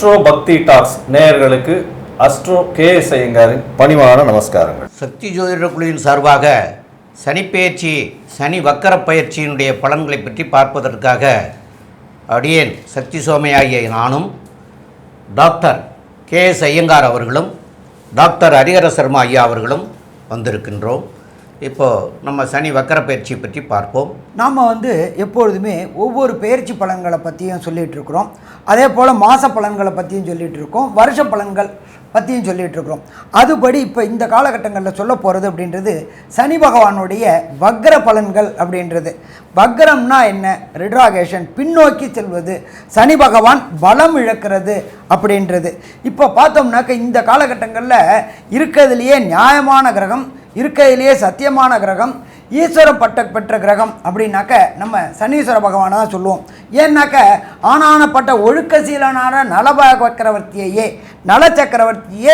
Astro பக்தி tax நேயர்களுக்கு astro KS ஐயங்காரின் பணிவான நமஸ்காரங்கள். சக்தி ஜோதிட குழுவின் சார்பாக சனிப்பெயர்ச்சி சனி வக்கர பயிற்சியினுடைய பலன்களை பற்றி பார்ப்பதற்காக அடியேன் சக்தி சோமையாகிய நானும் டாக்டர் KS ஐயங்கார் அவர்களும் டாக்டர் ஹரிஹர சர்மா ஐயா அவர்களும் வந்திருக்கின்றோம். இப்போது நம்ம சனி வக்கர பயிற்சி பற்றி பார்ப்போம். நாம் எப்பொழுதுமே ஒவ்வொரு பயிற்சி பலன்களை பற்றியும் சொல்லிகிட்ருக்குறோம். அதே போல் மாத பலன்களை பற்றியும் சொல்லிகிட்ருக்கோம், வருஷ பலன்கள் பற்றியும் சொல்லிகிட்ருக்குறோம். அதுபடி இப்போ இந்த காலகட்டங்களில் சொல்ல போகிறது அப்படின்றது சனி பகவானுடைய வக்ர பலன்கள் அப்படின்றது. வக்ரம்னா என்ன? ரிட்ராகேஷன், பின்னோக்கி செல்வது, சனி பகவான் பலம் இழக்கிறது அப்படின்றது. இப்போ பார்த்தோம்னாக்க இந்த காலகட்டங்களில் இருக்கிறதுலையே நியாயமான கிரகம், இருக்கிறதுலையே சத்தியமான கிரகம், ஈஸ்வர பட்டம் பெற்ற கிரகம் அப்படின்னாக்க நம்ம சனீஸ்வர பகவானை தான் சொல்லுவோம். ஏன்னாக்க ஆனானப்பட்ட ஒழுக்கசீலனான நலசக்கரவர்த்தியே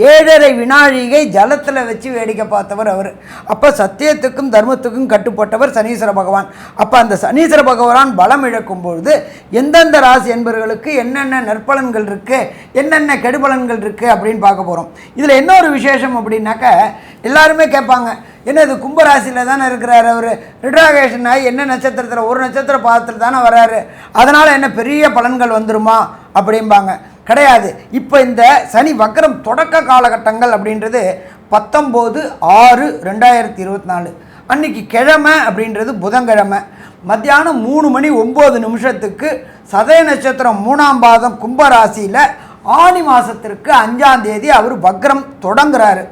7.5 வினாழிகை ஜலத்தில் வச்சு வேடிக்கை பார்த்தவர் அவர். அப்போ சத்தியத்துக்கும் தர்மத்துக்கும் கட்டுப்பட்டவர் சனீஸ்வர பகவான். அப்போ அந்த சனீஸ்வர பகவான் பலம் இழக்கும் பொழுது எந்தெந்த ராசி என்பவர்களுக்கு என்னென்ன நற்பலன்கள் இருக்குது, என்னென்ன கெடுபலன்கள் இருக்குது அப்படின்னு பார்க்க போகிறோம். இதில் என்ன ஒரு விசேஷம் அப்படின்னாக்க எல்லாருமே கேட்பாங்க, என்ன இது கும்பராசியில் தானே இருக்கிறாரு அவர், ரிட்ராகேஷன் ஆகி என்ன நட்சத்திரத்தில் ஒரு நட்சத்திர பாதத்தில் தானே வராரு, அதனால் என்ன பெரிய பலன்கள் வந்துருமா அப்படிம்பாங்க. கிடையாது. இப்போ இந்த சனி வக்கரம் தொடக்க காலகட்டங்கள் அப்படின்றது 19/6/2024 அன்றைக்கி கிழமை அப்படின்றது புதன்கிழமை மத்தியானம் 3:09 சதய நட்சத்திரம் 3ஆம் பாதம் கும்பராசியில் ஆனி மாதத்திற்கு 5ஆம் தேதி அவர் வக்ரம் தொடங்குறாரு.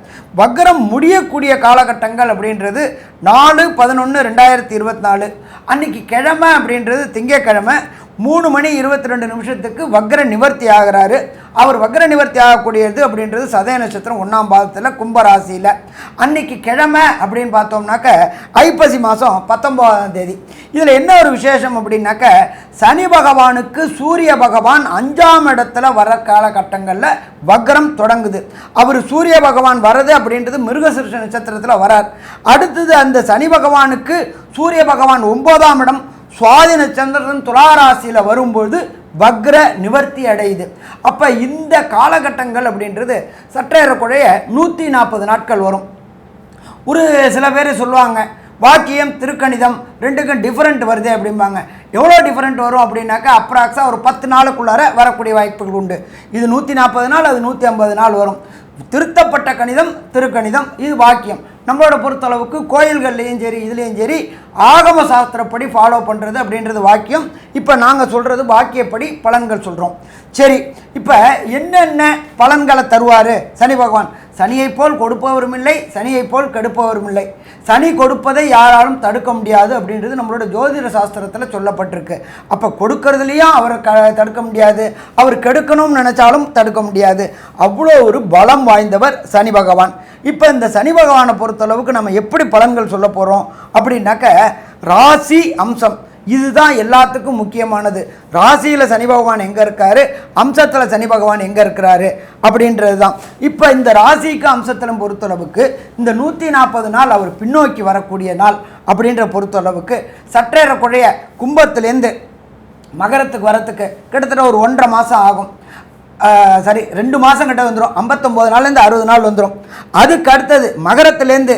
வக்ரம் முடியக்கூடிய காலகட்டங்கள் அப்படின்றது 4/11/2024 அன்றைக்கி கிழமை அப்படின்றது திங்கக்கிழமை 3:22 வக்ர நிவர்த்தி ஆகிறாரு. அவர் வக்ர நிவர்த்தி ஆகக்கூடியது அப்படின்றது சதய நட்சத்திரம் 1ஆம் பாதத்தில் கும்பராசியில். அன்னைக்கு கிழமை அப்படின்னு பார்த்தோம்னாக்க ஐப்பசி மாதம் 19ஆம் தேதி. இதில் என்ன ஒரு விசேஷம் அப்படின்னாக்க சனி பகவானுக்கு சூரிய பகவான் 5ஆம் இடத்துல வர காலகட்டங்களில் வக்ரம் தொடங்குது. அவர் சூரிய பகவான் வர்றது அப்படின்றது மிருகசீரிஷ நட்சத்திரத்தில் வரார். அடுத்தது அந்த சனி பகவானுக்கு சூரிய பகவான் 9ஆம் இடம் சுவாதி நட்சத்திரம் துளாராசியில் வரும்பொழுது வக்ர நிவர்த்தி அடையுது. அப்போ இந்த காலகட்டங்கள் அப்படின்றது சற்றேறக்குறைய 140 நாட்கள் வரும். ஒரு சில பேர் சொல்லுவாங்க வாக்கியம் திருக்கணிதம் ரெண்டுக்கும் டிஃப்ரெண்ட் வருது அப்படிம்பாங்க. எவ்வளோ டிஃப்ரெண்ட் வரும் அப்படின்னாக்கா அப்ராக்ஸாக ஒரு 10 நாளுக்குள்ளார வரக்கூடிய வாய்ப்புகள் உண்டு. இது 140 நாள், அது 150 நாள் வரும். திருத்தப்பட்ட கணிதம் திருக்கணிதம், இது வாக்கியம். நம்மளோட பொறுத்தளவுக்கு கோயில்கள்லேயும் சரி இதுலேயும் சரி ஆகம சாஸ்திரப்படி ஃபாலோ பண்ணுறது அப்படின்றது வாக்கியம். இப்போ நாங்கள் சொல்கிறது வாக்கியப்படி பலன்கள் சொல்கிறோம். சரி, இப்போ என்னென்ன பலன்களை தருவார் சனி பகவான்? சனியை போல் கொடுப்பவரும் இல்லை, சனியை போல் கெடுப்பவரும் இல்லை. சனி கொடுப்பதை யாராலும் தடுக்க முடியாது அப்படின்றது நம்மளோட ஜோதிட சாஸ்திரத்தில் சொல்லப்பட்டிருக்கு. அப்போ கொடுக்கறதுலையும் அவரை தடுக்க முடியாது, அவர் கெடுக்கணும்னு நினச்சாலும் தடுக்க முடியாது. அவ்வளோ ஒரு பலம் வாய்ந்தவர் சனி பகவான். இப்போ இந்த சனி பகவானை பொறுத்தளவுக்கு நம்ம எப்படி பலன்கள் சொல்ல போகிறோம் அப்படின்னாக்க ராசி அம்சம் இதுதான் எல்லாத்துக்கும் முக்கியமானது. ராசியில் சனி பகவான் எங்கே இருக்காரு, அம்சத்தில் சனி பகவான் எங்கே இருக்கிறாரு அப்படின்றது தான். இப்போ இந்த ராசிக்கு அம்சத்தில் பொறுத்தளவுக்கு இந்த 140 நாள் அவர் பின்னோக்கி வரக்கூடிய நாள் அப்படின்ற பொறுத்தளவுக்கு சற்றேறக்குறைய கும்பத்துலேருந்து மகரத்துக்கு வரத்துக்கு கிட்டத்தட்ட ஒரு 1.5 மாதம் ஆகும். சரி, 2 மாதம் கிட்ட வந்துடும். 59 நாள்லேருந்து 60 நாள் வந்துடும். அதுக்கு அடுத்தது மகரத்துலேருந்து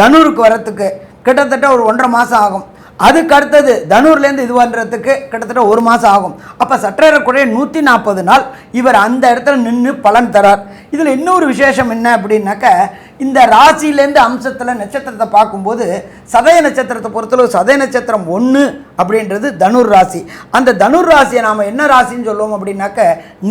தனுருக்கு வரத்துக்கு கிட்டத்தட்ட ஒரு 1.5 மாதம் ஆகும். அதுக்கு அடுத்தது தனுர்லேருந்து இது பண்ணுறதுக்கு கிட்டத்தட்ட 1 மாதம் ஆகும். அப்போ சற்றேறக்குறைய 140 நாள் இவர் அந்த இடத்துல நின்று பலன் தரார். இதில் இன்னொரு விசேஷம் என்ன அப்படின்னாக்க இந்த ராசியிலேருந்து அம்சத்தில் நட்சத்திரத்தை பார்க்கும்போது சதய நட்சத்திரத்தை பொறுத்தளவு சதய நட்சத்திரம் 1 அப்படின்றது தனுர் ராசி. அந்த தனுர் ராசியை நாம் என்ன ராசின்னு சொல்லுவோம் அப்படின்னாக்க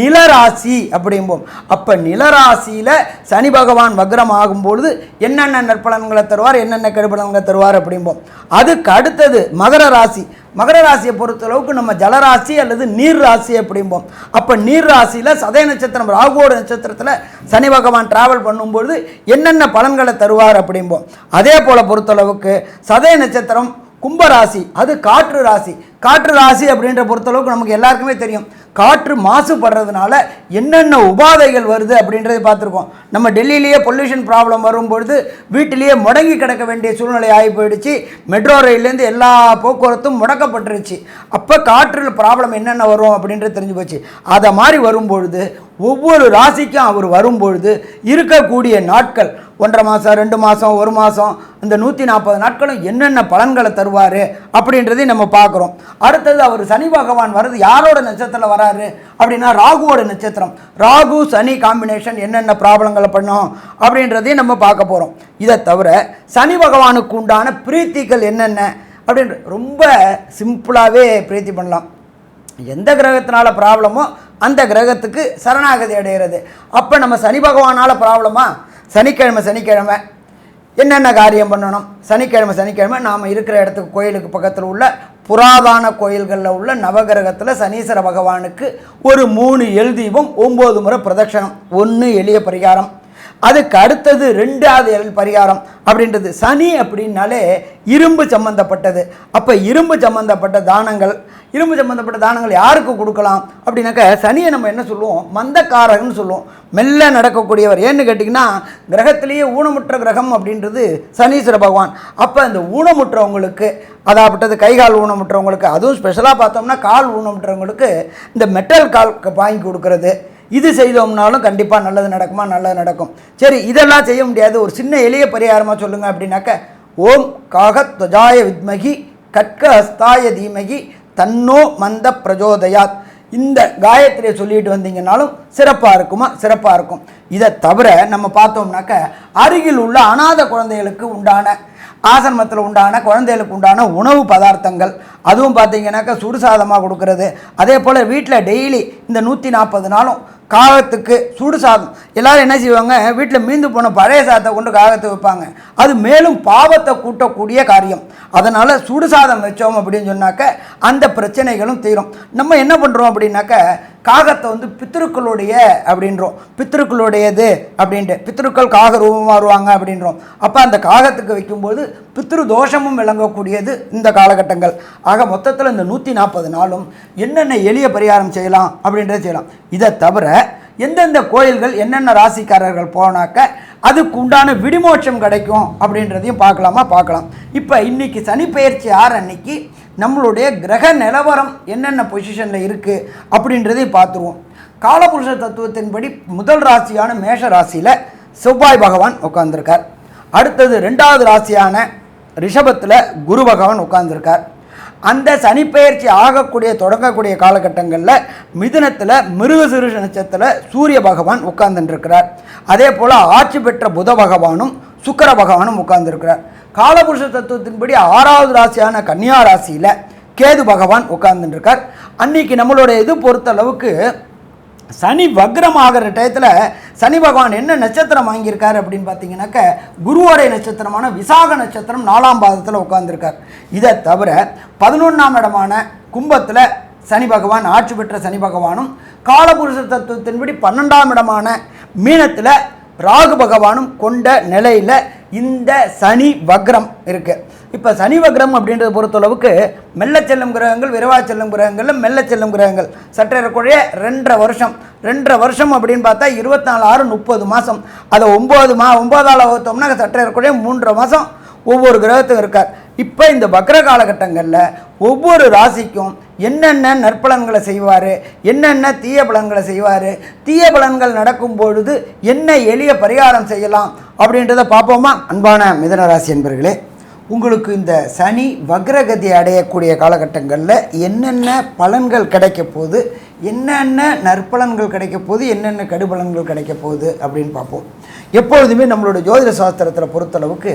நிலராசி அப்படிம்போம். அப்போ நிலராசியில் சனி பகவான் வக்ரம் ஆகும்பொழுது என்னென்ன நற்பலன்களை தருவார், என்னென்ன கெடுபலன்களை தருவார் அப்படிம்போம். அதுக்கு அடுத்தது மகர ராசி. மகர ராசியை பொறுத்தளவுக்கு நம்ம ஜலராசி அல்லது நீர் ராசி அப்படிம்போம். அப்போ நீர் ராசியில் சதய நட்சத்திரம் ராகுவோட நட்சத்திரத்தில் சனி பகவான் டிராவல் பண்ணும்பொழுது என்னென்ன பலன்களை தருவார் அப்படிம்போம். அதே போல் பொறுத்தளவுக்கு சதய நட்சத்திரம் கும்பராசி, அது காற்று ராசி. காற்று ராசி அப்படின்ற பொறுத்தளவுக்கு நமக்கு எல்லாருக்குமே தெரியும். காற்று மாசுபடுறதுனால என்னென்ன உபாதைகள் வருது அப்படின்றத பார்த்துருக்கோம். நம்ம டெல்லியிலேயே பொல்யூஷன் ப்ராப்ளம் வரும்பொழுது வீட்டிலேயே முடங்கி கிடக்க வேண்டிய சூழ்நிலை ஆகி போயிடுச்சு. மெட்ரோ ரயிலேருந்து எல்லா போக்குவரத்தும் முடக்கப்பட்டுருச்சு. அப்போ காற்றில் ப்ராப்ளம் என்னென்ன வரும் அப்படின்றது தெரிஞ்சு போச்சு. அதை மாதிரி வரும்பொழுது ஒவ்வொரு ராசிக்கும் அவர் வரும்பொழுது இருக்கக்கூடிய நாட்கள் 1.5 மாதம் 2 மாதம் 1 மாதம் இந்த 140 நாட்களும் என்னென்ன பலன்களை தருவார் அப்படின்றதையும் நம்ம பார்க்குறோம். அடுத்தது அவர் சனி பகவான் வர்றது யாரோட நட்சத்திரத்தில் வராரு அப்படின்னா ராகுவோட நட்சத்திரம். ராகு சனி காம்பினேஷன் என்னென்ன ப்ராப்ளங்களை பண்ணும் அப்படின்றதையும் நம்ம பார்க்க போகிறோம். இதை தவிர சனி பகவானுக்கு உண்டான பிரீத்திகள் என்னென்ன அப்படின்ற ரொம்ப சிம்பிளாகவே பிரீத்தி பண்ணலாம். எந்த கிரகத்தினால ப்ராப்ளமோ அந்த கிரகத்துக்கு சரணாகதி அடைகிறது. அப்போ நம்ம சனி பகவானால் ப்ராப்ளமா, சனிக்கிழமை என்னென்ன காரியம் பண்ணணும், சனிக்கிழமை நாம் இருக்கிற இடத்துக்கு கோயிலுக்கு பக்கத்தில் உள்ள புராதான கோயில்களில் உள்ள நவகிரகத்தில் சனீஸ்வர பகவானுக்கு ஒரு 3 எல் தீபம் 9 முறை பிரதட்சணம். 1 எளிய பரிகாரம். அதுக்கு அடுத்தது 2வது பரிகாரம் அப்படின்றது சனி அப்படின்னாலே இரும்பு சம்பந்தப்பட்டது. அப்போ இரும்பு சம்பந்தப்பட்ட தானங்கள் யாருக்கு கொடுக்கலாம் அப்படின்னாக்க சனியை நம்ம என்ன சொல்லுவோம், மந்தக்காரகன்னு சொல்லுவோம், மெல்ல நடக்கக்கூடியவர். ஏன்னு கேட்டிங்கன்னா கிரகத்திலேயே ஊனமுற்ற கிரகம் அப்படின்றது சனீஸ்வர பகவான். அப்போ இந்த ஊனமுற்றவங்களுக்கு, அதாப்பட்டது கைகால் ஊனமுற்றவங்களுக்கு, அதுவும் ஸ்பெஷலாக பார்த்தோம்னா கால் ஊனமுற்றவங்களுக்கு இந்த மெட்டல் கால் வாங்கி கொடுக்கறது, இது செய்தோம்னாலும் கண்டிப்பாக நல்லது நடக்குமா, நல்லது நடக்கும். சரி, இதெல்லாம் செய்ய முடியாது, ஒரு சின்ன எளிய பரிகாரமாக சொல்லுங்கள் அப்படின்னாக்க ஓம் காகத்வஜாய வித்மகி கட்க ஹஸ்தாய தீமகி தன்னோ மந்த பிரஜோதயாத் இந்த காயத்ரியை சொல்லிட்டு வந்தீங்கன்னாலும் சிறப்பாக இருக்கும். இதை தவிர நம்ம பார்த்தோம்னாக்க அருகில் உள்ள அநாத குழந்தைகளுக்கு உண்டான ஆசிரமத்தில் உண்டான குழந்தைகளுக்கு உண்டான உணவு பதார்த்தங்கள், அதுவும் பார்த்தீங்கன்னாக்கா சுடுசாதமாக கொடுக்கறது. அதே போல் வீட்டில் டெய்லி இந்த 140 நாளும் காகத்துக்கு சூடு சாதம். எல்லோரும் என்ன செய்வாங்க, வீட்டில் மீந்து போன பழைய சாதத்தை கொண்டு காகத்தை வைப்பாங்க. அது மேலும் பாவத்தை கூட்டக்கூடிய காரியம். அதனால் சுடு சாதம் வச்சோம் அப்படின்னு சொன்னாக்க அந்த பிரச்சனைகளும் தீரும். நம்ம என்ன பண்ணுறோம் அப்படின்னாக்க காகத்தை வந்து பித்ருக்களுடைய அப்படின்றோம், பித்ருக்களுடையது அப்படின்ட்டு, பித்ருக்கள் காக ரூபமாக வருவாங்க அப்படின்றோம். அப்போ அந்த காகத்துக்கு வைக்கும்போது பித்ரு தோஷமும் விளங்கக்கூடியது இந்த காலகட்டங்கள். ஆக மொத்தத்தில் இந்த 140 நாளும் என்னென்ன எளிய பரிகாரம் செய்யலாம் அப்படின்றத செய்யலாம். இதை தவிர எந்தெந்த கோயில்கள் என்னென்ன ராசிக்காரர்கள் போனாக்க அதுக்கு உண்டான விடுமோட்சம் கிடைக்கும் அப்படின்றதையும் பார்க்கலாம். இப்போ இன்றைக்கி சனிப்பெயர்ச்சி 6 அன்னைக்கு நம்மளுடைய கிரக நிலவரம் என்னென்ன பொசிஷனில் இருக்குது அப்படின்றதையும் பார்த்துருவோம். காலபுருஷ தத்துவத்தின்படி முதல் ராசியான மேஷ ராசியில் செவ்வாய் பகவான் உட்கார்ந்துருக்கார். அடுத்தது 2வது ராசியான ரிஷபத்தில் குரு பகவான் உட்கார்ந்துருக்கார். அந்த சனிப்பெயர்ச்சி தொடங்கக்கூடிய காலகட்டங்களில் மிதுனத்தில் மிருகசீரிஷ நட்சத்திரத்தில் சூரிய பகவான் உட்கார்ந்துருக்கிறார். அதே போல் ஆட்சி பெற்ற புத பகவானும் சுக்கிர பகவானும் உட்கார்ந்துருக்கிறார். காலபுருஷ தத்துவத்தின்படி 6வது ராசியான கன்னியா ராசியில் கேது பகவான் உட்கார்ந்துருக்கார். அன்றைக்கி நம்மளுடைய இது பொறுத்தளவுக்கு சனி வக்ரம் ஆகிற டயத்தில் சனி பகவான் என்ன நட்சத்திரம் வாங்கியிருக்கார் அப்படின்னு பார்த்தீங்கன்னாக்க குருவோடைய நட்சத்திரமான விசாக நட்சத்திரம் 4ஆம் பாதத்தில் உட்கார்ந்துருக்கார். இதை தவிர 11ஆம் இடமான கும்பத்தில் சனி பகவான் ஆட்சி பெற்ற சனி பகவானும் காலபுருஷ தத்துவத்தின்படி 12ஆம் இடமான மீனத்தில் ராகு பகவானும் கொண்ட நிலையில் இந்த சனி வக்ரம் இருக்குது. இப்போ சனி வக்ரம் அப்படின்றத பொறுத்தளவுக்கு மெல்ல செல்லும் கிரகங்கள், விரைவாக செல்லும் கிரகங்களில் மெல்ல செல்லும் கிரகங்கள் சற்றேறக்குறைய 2.5 வருஷம் அப்படின்னு பார்த்தா 24 6 30 மாதம். அதை 9ஆல் வகுத்தோம்னா சற்றேறக்குறைய 3.5 மாதம் ஒவ்வொரு கிரகத்துக்கும் இருக்கார். இப்போ இந்த வக்ர காலகட்டங்களில் ஒவ்வொரு ராசிக்கும் என்னென்ன நற்பலன்களை செய்வார், என்னென்ன தீய பலன்களை செய்வார், தீய பலன்கள் நடக்கும் பொழுது என்ன எளிய பரிகாரம் செய்யலாம் அப்படின்றத பார்ப்போமா? அன்பான மிதுன ராசி என்பர்களே, உங்களுக்கு இந்த சனி வக்ரகதி அடையக்கூடிய காலகட்டங்களில் என்னென்ன பலன்கள் கிடைக்க போகுது, என்னென்ன நற்பலன்கள் கிடைக்க போகுது, என்னென்ன கடுபலன்கள் கிடைக்க போகுது அப்படின்னு பார்ப்போம். எப்பொழுதுமே நம்மளோட ஜோதிட சாஸ்திரத்தில் பொறுத்தளவுக்கு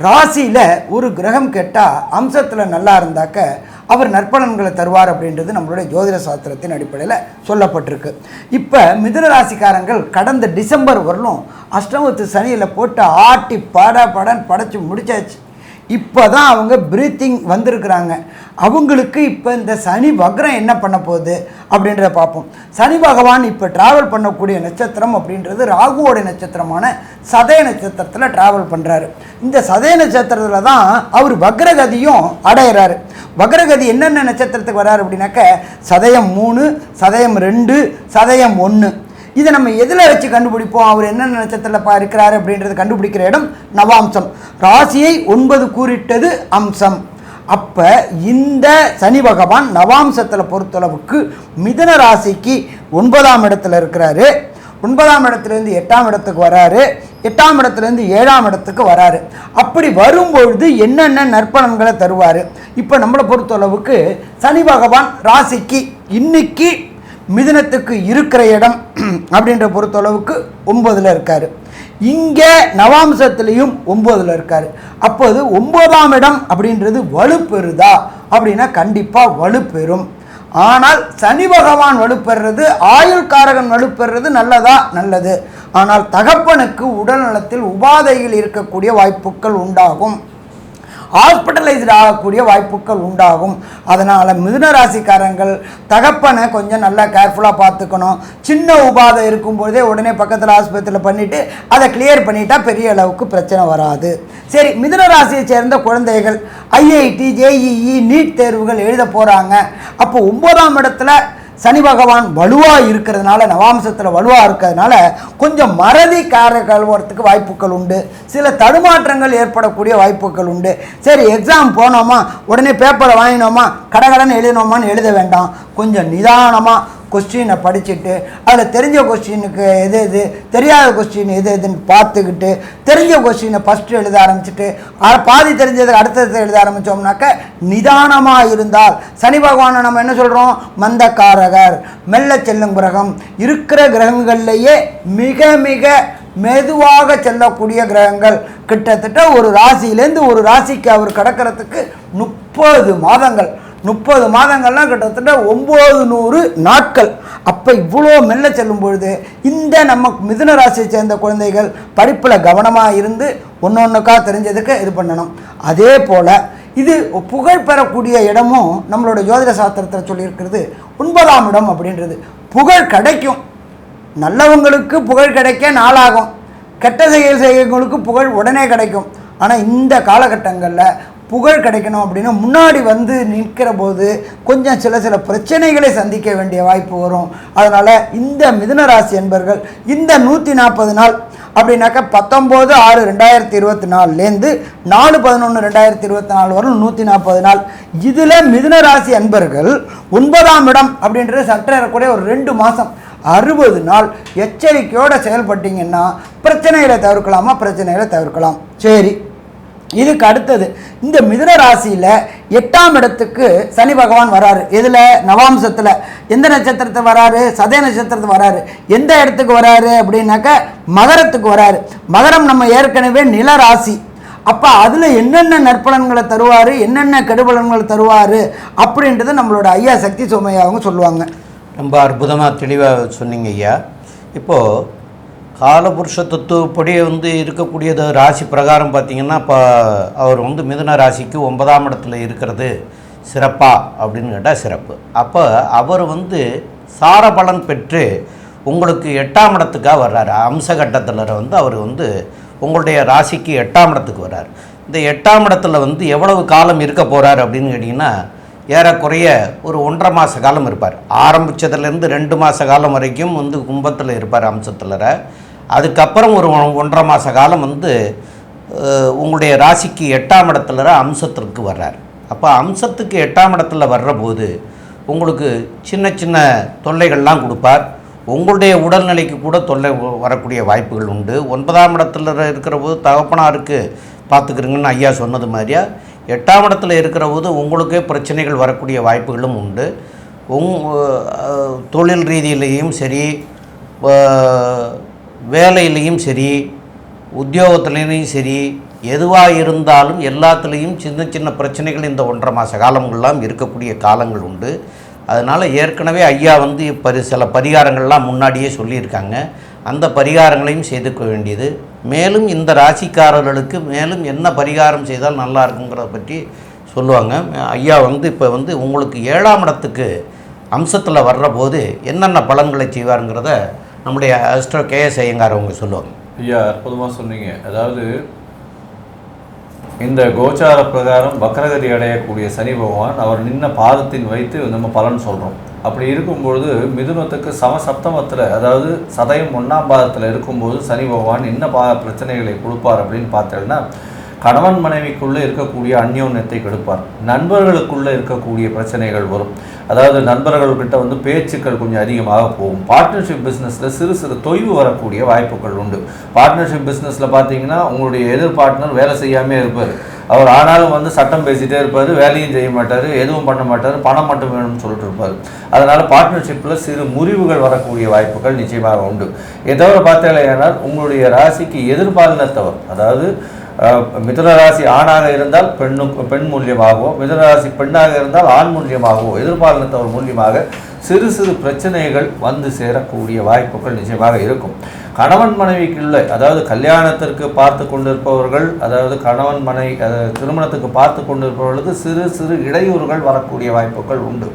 ராசியில் ஒரு கிரகம் கெட்டால் அம்சத்தில் நல்லா இருந்தாக்க அவர் நற்பலன்களை தருவார் அப்படின்றது நம்மளுடைய ஜோதிட சாஸ்திரத்தின் அடிப்படையில் சொல்லப்பட்டிருக்கு. இப்போ மிதுன ராசிக்காரங்கள் கடந்த டிசம்பர் வரலும் அஷ்டமத்து சனியில் போட்டு ஆட்டி படன்னு படைச்சி முடிச்சாச்சு. இப்போ தான் அவங்க பிரீத்திங் வந்திருக்கிறாங்க. அவங்களுக்கு இப்போ இந்த சனி வக்ரம் என்ன பண்ண போகுது அப்படின்றத பார்ப்போம். சனி பகவான் இப்போ ட்ராவல் பண்ணக்கூடிய நட்சத்திரம் அப்படின்றது ராகுவோட நட்சத்திரமான சதய நட்சத்திரத்தில் ட்ராவல் பண்ணுறாரு. இந்த சதய நட்சத்திரத்தில் தான் அவர் வக்ரகதியும் அடையிறாரு. வக்ரகதி என்னென்ன நட்சத்திரத்துக்கு வர்றாரு அப்படின்னாக்க சதயம் 3, சதயம் 2, சதயம் 1. இதை நம்ம எதில் வச்சு கண்டுபிடிப்போம்? அவர் என்னென்ன நட்சத்திரத்தில் இருக்கிறாரு அப்படின்றது கண்டுபிடிக்கிற இடம் நவாம்சம். ராசியை 9 கூறிட்டது அம்சம். அப்போ இந்த சனி பகவான் நவாம்சத்தில் பொறுத்தளவுக்கு மிதுன ராசிக்கு 9ஆம் இடத்துல இருக்கிறாரு. 9ஆம் இடத்துலேருந்து 8ஆம் இடத்துக்கு வராரு. 8ஆம் இடத்துலேருந்து 7ஆம் இடத்துக்கு வராரு. அப்படி வரும்பொழுது என்னென்ன நற்பலன்களை தருவார்? இப்போ நம்மளை பொறுத்தளவுக்கு சனி பகவான் ராசிக்கு இன்னைக்கு மிதுனத்துக்கு இருக்கிற இடம் அப்படின்ற பொறுத்தளவுக்கு 9ல் இருக்கார். இங்கே நவாம்சத்துலேயும் 9ல் இருக்கார். அப்போது 9ஆம் இடம் அப்படின்றது வலுப்பெறுதா அப்படின்னா கண்டிப்பாக வலுப்பெறும். ஆனால் சனி பகவான் வலுப்பெறுறது, ஆயுள் காரகன் வலுப்பெறுறது நல்லதா? நல்லது. ஆனால் தகப்பனுக்கு உடல் நலத்தில் உபாதைகள் இருக்கக்கூடிய வாய்ப்புகள் உண்டாகும், ஹாஸ்பிட்டலைஸ்டு ஆகக்கூடிய வாய்ப்புகள் உண்டாகும். அதனால் மிதுன ராசிக்காரங்கள் தகப்பனை கொஞ்சம் நல்லா கேர்ஃபுல்லாக பார்த்துக்கணும். சின்ன உபாதை இருக்கும்போதே உடனே பக்கத்தில் ஆஸ்பத்திரியில் பண்ணிவிட்டு அதை கிளியர் பண்ணிட்டா பெரிய அளவுக்கு பிரச்சனை வராது. சரி, மிதுன ராசியை சேர்ந்த குழந்தைகள் ஐஐடி, ஜேஇஇ, நீட் தேர்வுகள் எழுத போகிறாங்க. அப்போ 9ஆம் இடத்துல சனி பகவான் வலுவாக இருக்கிறதுனால, நவாம்சத்தில் வலுவாக இருக்கிறதுனால கொஞ்சம் மறதி கழுவுறதுக்கு வாய்ப்புகள் உண்டு. சில தடுமாற்றங்கள் ஏற்படக்கூடிய வாய்ப்புகள் உண்டு. சரி, எக்ஸாம் போனோமா உடனே பேப்பரை வாங்கினோமா கடகடன்னு எழுதினோமான்னு எழுத வேண்டாம். கொஞ்சம் நிதானமாக கொஸ்டினை படிச்சுட்டு அதில் தெரிஞ்ச கொஸ்டினுக்கு எது எது, தெரியாத கொஸ்டின் எது எதுன்னு பார்த்துக்கிட்டு தெரிஞ்ச கொஸ்டினை ஃபஸ்ட்டு எழுத ஆரம்பிச்சுட்டு பாதி தெரிஞ்சதுக்கு அடுத்தது எழுத ஆரம்பித்தோம்னாக்க நிதானமாக இருந்தால், சனி பகவானை நம்ம என்ன சொல்கிறோம்? மந்தக்காரகர், மெல்ல செல்லும் கிரகம். இருக்கிற கிரகங்கள்லேயே மிக மிக மெதுவாக செல்லக்கூடிய கிரகங்கள். கிட்டத்தட்ட ஒரு ராசியிலேருந்து ஒரு ராசிக்கு அவர் கடக்கிறதுக்கு 30 மாதங்கள். 30 மாதங்கள்லாம் கிட்டத்தட்ட 900 நாட்கள். அப்போ இவ்வளோ மெல்ல செல்லும் பொழுது இந்த நம்ம மிதுன ராசியை சேர்ந்த குழந்தைகள் படிப்பில் கவனமாக இருந்து ஒன்றொன்றுக்கா தெரிஞ்சதுக்கு இது பண்ணணும். அதே போல் இது புகழ் பெறக்கூடிய இடமும் நம்மளோட ஜோதிட சாஸ்திரத்தில் சொல்லியிருக்கிறது 9ஆம் இடம் அப்படின்றது. புகழ் கிடைக்கும், நல்லவங்களுக்கு புகழ் கிடைக்க நாளாகும், கெட்ட செயல் செய்யவங்களுக்கு புகழ் உடனே கிடைக்கும். ஆனால் இந்த காலகட்டங்களில் புகழ் கிடைக்கணும் அப்படின்னா முன்னாடி வந்து நிற்கிற போது கொஞ்சம் சில பிரச்சனைகளை சந்திக்க வேண்டிய வாய்ப்பு வரும். அதனால் இந்த மிதுன ராசி என்பர்கள் இந்த 140 நாள் அப்படின்னாக்கா 19/6/2024லேருந்து 4/11/2024 வரும் 140 நாள். இதில் மிதுன ராசி அன்பர்கள் 9ஆம் இடம் அப்படின்றது சற்றேறக்கூடிய ஒரு 2 மாதம் 60 நாள் எச்சரிக்கையோடு செயல்பட்டீங்கன்னா பிரச்சனைகளை தவிர்க்கலாமா? பிரச்சனைகளை தவிர்க்கலாம். சரி, இதுக்கு அடுத்தது இந்த மிதுன ராசியில் 8ஆம் இடத்துக்கு சனி பகவான் வராரு. இதில் நவாம்சத்தில் எந்த நட்சத்திரத்தை வராரு? சதய நட்சத்திரத்தை வராரு. எந்த இடத்துக்கு வராரு அப்படின்னாக்கா மகரத்துக்கு வராரு. மகரம் நம்ம ஏற்கனவே நில ராசி. அப்போ அதில் என்னென்ன நற்பலன்களை தருவார், என்னென்ன கெடுபலன்களை தருவார் அப்படின்றத நம்மளோட ஐயா சக்தி சோமையா அவங்க சொல்லுவாங்க. ரொம்ப அற்புதமாக தெளிவாக சொன்னீங்க ஐயா. இப்போது காலபுருஷ தத்துவப்படி இருக்கக்கூடியது ராசி பிரகாரம் பார்த்திங்கன்னா, இப்போ அவர் மிதுன ராசிக்கு 9ஆம் இடத்துல இருக்கிறது சிறப்பா அப்படின்னு கேட்டால் சிறப்பு. அப்போ அவர் சார பலன் பெற்று உங்களுக்கு 8ஆம் இடத்துக்காக வர்றாரு. அம்சகட்டத்தில் அவர் உங்களுடைய ராசிக்கு 8ஆம் இடத்துக்கு வர்றார். இந்த 8ஆம் இடத்துல எவ்வளவு காலம் இருக்க போகிறார் அப்படின்னு கேட்டிங்கன்னா, ஏறக்குறைய ஒரு 1.5 மாத காலம் இருப்பார். ஆரம்பித்ததுலேருந்து 2 மாத காலம் வரைக்கும் கும்பத்தில் இருப்பார் அம்சத்தில். அதுக்கப்புறம் ஒரு 1.5 மாத காலம் உங்களுடைய ராசிக்கு 8ஆம் இடத்துல அம்சத்திற்கு வர்றார். அப்போ அம்சத்துக்கு 8ஆம் இடத்துல வர்ற போது உங்களுக்கு சின்ன சின்ன தொல்லைகள்லாம் கொடுப்பார். உங்களுடைய உடல்நிலைக்கு கூட தொல்லை வரக்கூடிய வாய்ப்புகள் உண்டு. 9ஆம் இடத்துல இருக்கிற போது தகப்பனாருக்கு பார்த்துக்கிறீங்கன்னு ஐயா சொன்னது மாதிரியா 8ஆம் இடத்துல இருக்கிற போது உங்களுக்கே பிரச்சனைகள் வரக்கூடிய வாய்ப்புகளும் உண்டு. தொழில் ரீதியிலையும் சரி, வேலையிலையும் சரி, உத்தியோகத்துலேயும் சரி, எதுவாக இருந்தாலும் எல்லாத்துலேயும் சின்ன சின்ன பிரச்சனைகள் இந்த 1.5 மாத காலங்கள்லாம் இருக்கக்கூடிய காலங்கள் உண்டு. அதனால் ஏற்கனவே ஐயா வந்து சில பரிகாரங்கள்லாம் முன்னாடியே சொல்லியிருக்காங்க. அந்த பரிகாரங்களையும் செய்துக்க வேண்டியது. மேலும் இந்த ராசிக்காரர்களுக்கு மேலும் என்ன பரிகாரம் செய்தால் நல்லா இருக்குங்கிறத பற்றி சொல்லுவாங்க. ஐயா வந்து இப்போ வந்து உங்களுக்கு 7ஆம் இடத்துக்கு அம்சத்தில் வர்ற போது என்னென்ன பலன்களை செய்வாருங்கிறத நம்முடைய அஸ்ட்ரோ கேஎஸ் ஐயங்கார் அவங்க சொல்லுவாங்க. ஐயா அற்புதமாக சொன்னீங்க. அதாவது இந்த கோச்சார பிரகாரம் வக்ரகதி அடையக்கூடிய சனி பகவான் அவர் நின்ன பாதத்தின் வைத்து நம்ம பலன் சொல்கிறோம். அப்படி இருக்கும்பொழுது மிதுனத்துக்கு சமசப்தமத்தில், அதாவது சதயம் 1ஆம் பாதத்தில் இருக்கும்போது சனி பகவான் என்ன பிரச்சனைகளை கொடுப்பார் அப்படின்னு பார்த்தோம்னா, கணவன் மனைவிக்குள்ளே இருக்கக்கூடிய அந்யோன்யத்தை கெடுப்பார். நண்பர்களுக்குள்ளே இருக்கக்கூடிய பிரச்சனைகள் வரும். அதாவது நண்பர்கள்கிட்ட வந்து பேச்சுக்கள் கொஞ்சம் அதிகமாக போகும். பார்ட்னர்ஷிப் பிஸ்னஸில் சிறு சிறு தொய்வு வரக்கூடிய வாய்ப்புகள் உண்டு. பார்ட்னர்ஷிப் பிஸ்னஸில் பார்த்தீங்கன்னா உங்களுடைய எதிர் பார்ட்னர் வேலை செய்யாமே இருப்பார். அவர் ஆனாலும் வந்து சட்டம் பேசிகிட்டே இருப்பார், வேலையும் செய்ய மாட்டார், எதுவும் பண்ண மாட்டார், பணம் மட்டும் வேணும்னு சொல்லிட்டு இருப்பார். அதனால் பார்ட்னர்ஷிப்பில் சிறு முறிவுகள் வரக்கூடிய வாய்ப்புகள் நிச்சயமாக உண்டு. இதை தவிர பார்த்தீங்கன்னா உங்களுடைய ராசிக்கு எதிர்பாலினத்தவர், அதாவது மிதுன ராசி ஆணாக இருந்தால் பெண் மூலியமாகவோ, மிதுன ராசி பெண்ணாக இருந்தால் ஆண் மூலியமாகவோ, எதிர்பாலினத்தவர் மூலியமாக சிறு சிறு பிரச்சனைகள் வந்து சேரக்கூடிய வாய்ப்புகள் நிச்சயமாக இருக்கும். கணவன் மனைவிக்குள்ள, அதாவது கல்யாணத்திற்கு பார்த்து கொண்டிருப்பவர்கள், அதாவது கணவன் மனைவி திருமணத்துக்கு பார்த்து கொண்டிருப்பவர்களுக்கு சிறு சிறு இடையூறுகள் வரக்கூடிய வாய்ப்புகள் உண்டு.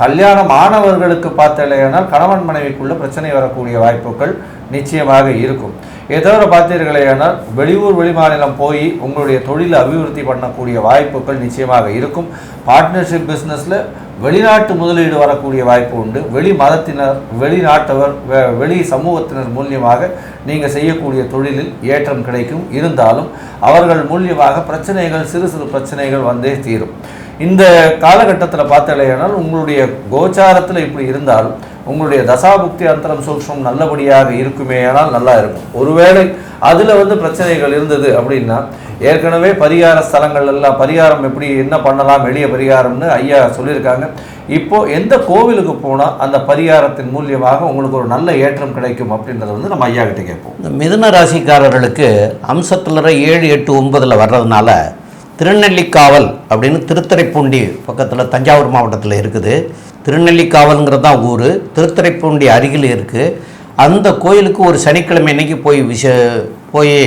கல்யாணம் ஆனவர்களுக்கு பார்த்தலையானால் கணவன் மனைவிக்குள்ள பிரச்சனை வரக்கூடிய வாய்ப்புகள் நிச்சயமாக இருக்கும். இதை தவிர பார்த்தீர்களேயானால் வெளியூர் வெளிமாநிலம் போய் உங்களுடைய தொழிலை அபிவிருத்தி பண்ணக்கூடிய வாய்ப்புகள் நிச்சயமாக இருக்கும். பார்ட்னர்ஷிப் பிஸ்னஸில் வெளிநாட்டு முதலீடு வரக்கூடிய வாய்ப்பு உண்டு. வெளி மதத்தினர், வெளிநாட்டவர், வெளி சமூகத்தினர் மூலியமாக நீங்கள் செய்யக்கூடிய தொழிலில் ஏற்றம் கிடைக்கும். இருந்தாலும் அவர்கள் மூலியமாக பிரச்சனைகள், சிறு சிறு பிரச்சனைகள் வந்தே தீரும். இந்த காலகட்டத்தில் பார்த்தலையானால் உங்களுடைய கோச்சாரத்தில் இப்படி இருந்தாலும் உங்களுடைய தசாபுக்தி அந்தரம் சூக்ஷ்மம் நல்லபடியாக இருக்குமே ஆனால் நல்லா இருக்கும். ஒருவேளை அதில் வந்து பிரச்சனைகள் இருந்தது அப்படின்னா ஏற்கனவே பரிகார ஸ்தலங்கள் எல்லாம் பரிகாரம் எப்படி என்ன பண்ணலாம், எளிய பரிகாரம்னு ஐயா சொல்லியிருக்காங்க. இப்போது எந்த கோவிலுக்கு போனால் அந்த பரிகாரத்தின் மூலியமாக உங்களுக்கு ஒரு நல்ல ஏற்றம் கிடைக்கும் அப்படின்றத வந்து நம்ம ஐயா கிட்ட கேட்போம். இந்த மிதுன ராசிக்காரர்களுக்கு அம்சத்தில் 7, 8, 9 வர்றதுனால திருநெல்லிக்காவல் அப்படின்னு திருத்துறைப்பூண்டி பக்கத்தில் தஞ்சாவூர் மாவட்டத்தில் இருக்குது. திருநெல்லிக்காவல்ங்கிறது தான் ஊர். திருத்துறைப்பூண்டி அருகில் இருக்குது. அந்த கோயிலுக்கு ஒரு சனிக்கிழமை அன்னைக்கு போய்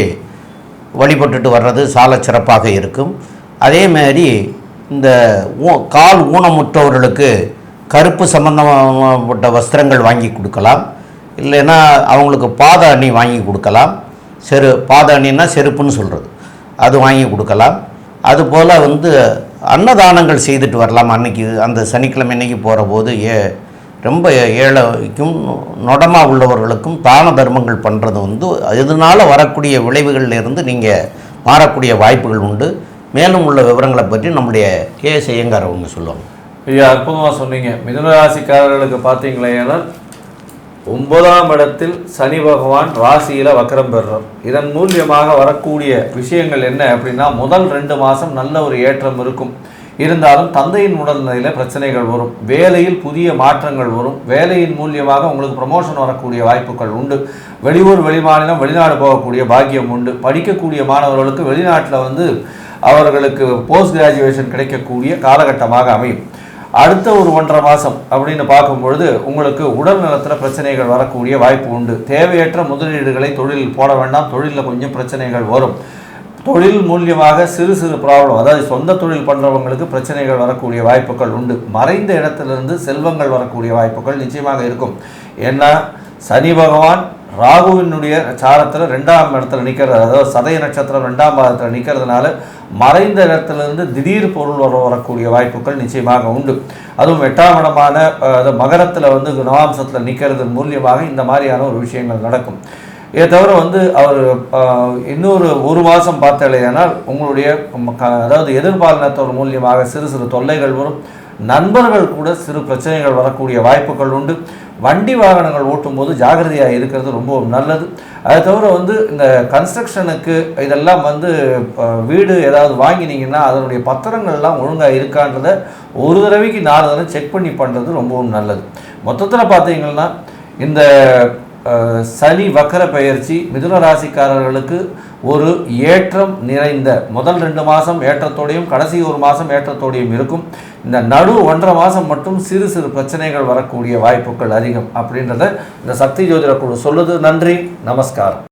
வழிபட்டுட்டு வர்றது சால சிறப்பாக இருக்கும். அதேமாதிரி இந்த கால் ஊனமுற்றவர்களுக்கு கருப்பு சம்பந்தப்பட்ட வஸ்திரங்கள் வாங்கி கொடுக்கலாம். இல்லைன்னா அவங்களுக்கு பாத அணி வாங்கி கொடுக்கலாம். பாத அணின்னா செருப்புன்னு சொல்கிறது, அது வாங்கி கொடுக்கலாம். அதுபோல் வந்து அன்னதானங்கள் செய்துட்டு வரலாம். அன்றைக்கி அந்த சனிக்கிழமை அன்னைக்கு போகிற போது ரொம்ப ஏழைக்கும் நொடமாக உள்ளவர்களுக்கும் தான தர்மங்கள் பண்ணுறது வந்து இதனால் வரக்கூடிய விளைவுகளிலிருந்து நீங்கள் மாறக்கூடிய வாய்ப்புகள் உண்டு. மேலும் உள்ள விவரங்களை பற்றி நம்முடைய கேஎஸ் ஐயங்கார் அவங்க சொல்லுவாங்க. ஐயா அற்புதமாக சொன்னீங்க. மிதுன ராசிக்காரர்களுக்கு பார்த்தீங்களேன்னா 9ஆம் இடத்தில் சனி பகவான் ராசியில் வக்கரம் பெறுறார். இதன் மூலியமாக வரக்கூடிய விஷயங்கள் என்ன அப்படின்னா, முதல் 2 மாதம் நல்ல ஒரு ஏற்றம் இருக்கும். இருந்தாலும் தந்தையின் உடல்நிலையில் பிரச்சனைகள் வரும். வேலையில் புதிய மாற்றங்கள் வரும். வேலையின் மூலியமாக உங்களுக்கு ப்ரமோஷன் வரக்கூடிய வாய்ப்புகள் உண்டு. வெளியூர் வெளிமாநிலம் வெளிநாடு போகக்கூடிய பாக்கியம் உண்டு. படிக்கக்கூடிய மாணவர்களுக்கு வெளிநாட்டில் வந்து அவர்களுக்கு போஸ்ட் கிராஜுவேஷன் கிடைக்கக்கூடிய காலகட்டமாக அமையும். அடுத்த ஒரு 1.5 மாதம் அப்படின்னு பார்க்கும்பொழுது உங்களுக்கு உடல் நலத்தில் பிரச்சனைகள் வரக்கூடிய வாய்ப்பு உண்டு. தேவையற்ற முதலீடுகளை தொழிலில் போட வேண்டாம். தொழிலில் கொஞ்சம் பிரச்சனைகள் வரும். தொழில் மூலியமாக சிறு சிறு ப்ராப்ளம், அதாவது சொந்த தொழில் பண்ணுறவங்களுக்கு பிரச்சனைகள் வரக்கூடிய வாய்ப்புகள் உண்டு. மறைந்த இடத்திலிருந்து செல்வங்கள் வரக்கூடிய வாய்ப்புகள் நிச்சயமாக இருக்கும். ஏன்னா சனி பகவான் ராகுவினுடைய சாரத்தில் 2ஆம் இடத்துல நிற்கிறது, அதாவது சதய நட்சத்திரம் 2ஆம் பாதத்தில் நிற்கிறதுனால மறைந்த இடத்துலேருந்து திடீர் பொருள் வரக்கூடிய வாய்ப்புகள் நிச்சயமாக உண்டு. அதுவும் 8ஆம் இடமான மகரத்தில் வந்து நவாம்சத்தில் நிற்கிறது மூலியமாக இந்த மாதிரியான ஒரு விஷயங்கள் நடக்கும். இதை தவிர வந்து அவர் இன்னொரு 1 மாதம் பார்த்தாலேயானால் உங்களுடைய அதாவது எதிர்பாலினத்தோர் மூலியமாக சிறு சிறு தொல்லைகள் வரும். நண்பர்கள் கூட சிறு பிரச்சனைகள் வரக்கூடிய வாய்ப்புகள் உண்டு. வண்டி வாகனங்கள் ஓட்டும்போது ஜாகிரதையாக இருக்கிறது ரொம்ப நல்லது. அதை தவிர வந்து இந்த கன்ஸ்ட்ரக்ஷனுக்கு இதெல்லாம் வந்து வீடு ஏதாவது வாங்கினீங்கன்னா அதனுடைய பத்திரங்கள்லாம் ஒழுங்காக இருக்கான்றதை ஒரு தடவைக்கு 4 தடவை செக் பண்ணி பண்ணுறது ரொம்பவும் நல்லது. மொத்தத்தில் பார்த்தீங்கன்னா இந்த சனி வக்கர பெயர்ச்சி மிதுன ராசிக்காரர்களுக்கு ஒரு ஏற்றம் நிறைந்த முதல் 2 மாதம் ஏற்றத்தோடையும் கடைசி 1 மாதம் ஏற்றத்தோடையும் இருக்கும். இந்த நடு 1.5 மாதம் மட்டும் சிறு சிறு பிரச்சனைகள் வரக்கூடிய வாய்ப்புகள் அதிகம் அப்படின்றத இந்த சக்தி ஜோதிட குழு சொல்லுது. நன்றி, நமஸ்காரம்.